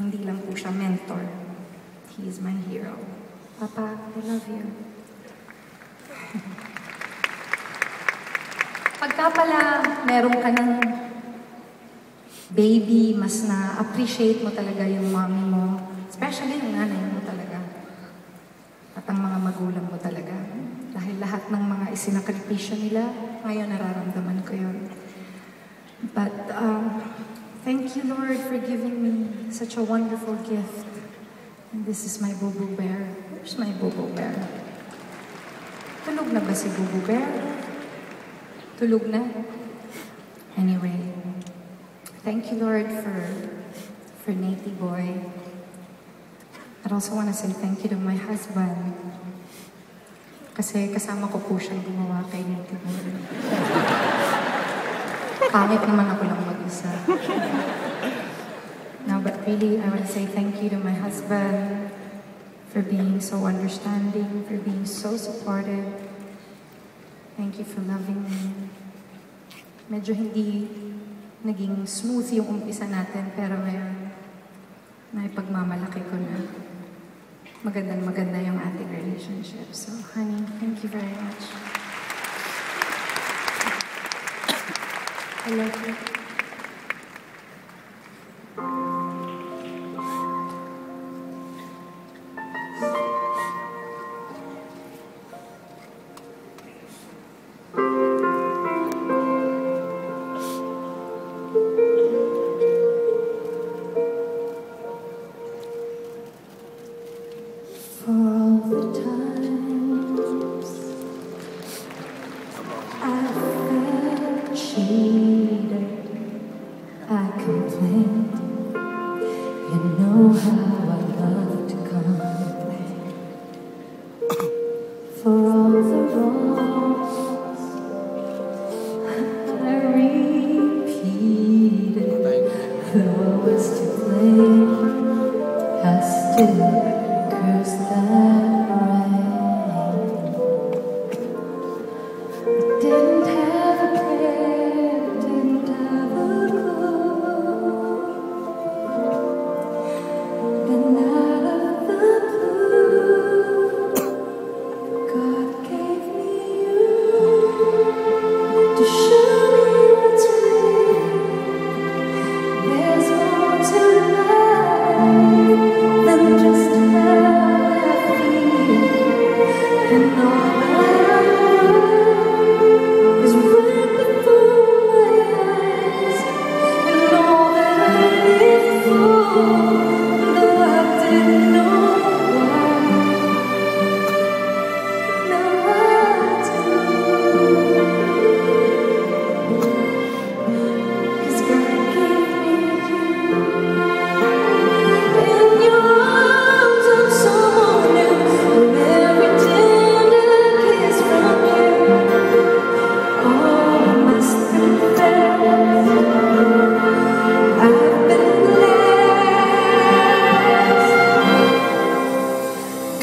Hindi lang po siya mentor. He is my hero. Papa, I love you. Pagka pala meron ka ng baby, mas na-appreciate mo talaga yung mommy mo. Especially yung nanay mo talaga. At ang mga magulang mo talaga. Dahil lahat ng mga isinakripisyo nila, ngayon nararamdaman ko yun. But thank you, Lord, for giving me such a wonderful gift. And this is my Boo Boo Bear. Where's my Boo Boo Bear? Tulog na ba si Boo Boo Bear? Tulog na? Anyway, thank you, Lord, for Natey Boy. I'd also want to say thank you to my husband. Kasi kasama ko po siyang gumawa kay Natey Boy. Pangit naman ako lang mag-isa. No, but really, I want to say thank you to my husband for being so understanding, for being so supportive. Thank you for loving me. Medyo hindi naging smooth yung umpisa natin, pero ngayon, naipagmamalaki ko na maganda yung ating relationship. So, honey, thank you very much. I love you. For all the times I felt cheated, I complained. You know how I love to complain. For all the wrongs I repeated, though I was to blame, I still curse that rain. Didn't have a prayer, didn't have a clue. And out of the blue, God gave me you to show me what's real. There's more to life than just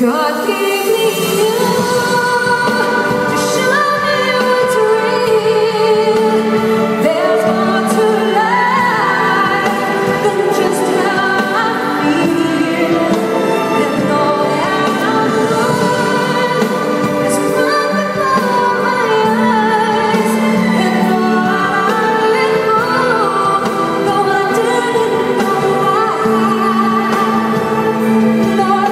God gave me you to show me what's real. There's more to life than just how I feel. And all that I'm doing is from before my eyes. And all I let go, though I didn't know why. Lord,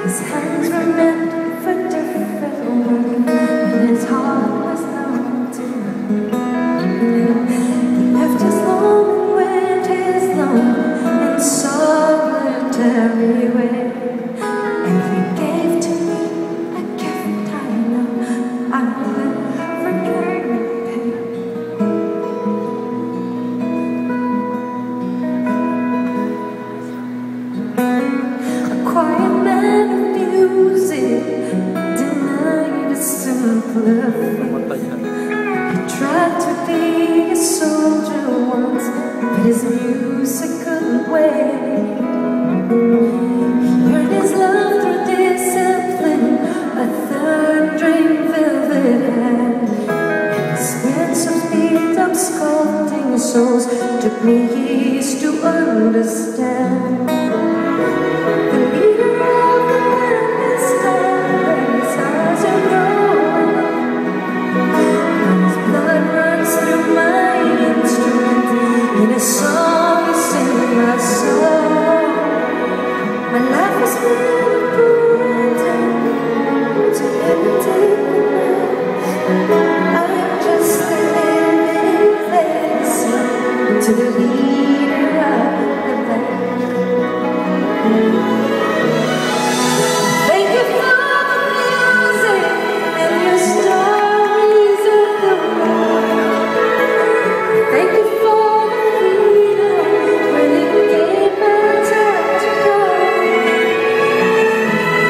his hands were meant for different women, and his heart was known to me. but his music couldn't wait. Earned his love through discipline, a thundering velvet hand, and his sense of beat-up sculpting souls took me years to understand. The leader of the band is tired, his eyes are growing, and his blood runs through my instrument in a song is in my soul. My life has been a poor attempt to imitate the man. I am just a living legacy to the leader of the band. Thank you for the music and your stories of the world. Thank you for the freedom when it gave my time to go.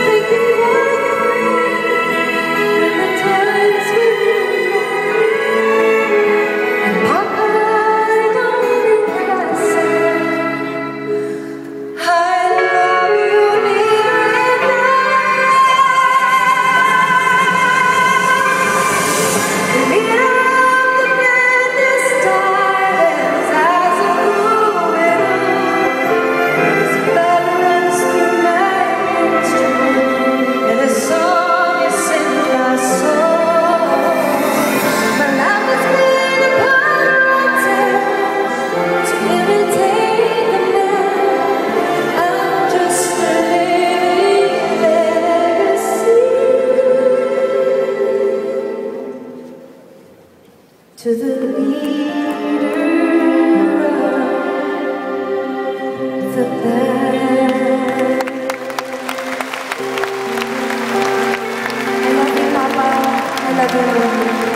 Thank you for the rain when the times were low. And Papa, I don't think I said I love you near enough. The leader of the band is tired, his eyes are moving on. His blood runs through my instrument, and the song is in my soul. My life has been a poor attempt to imitate the man. I'm just a living legacy to the leader of the band. I love you, Papa. I love you, Mommy.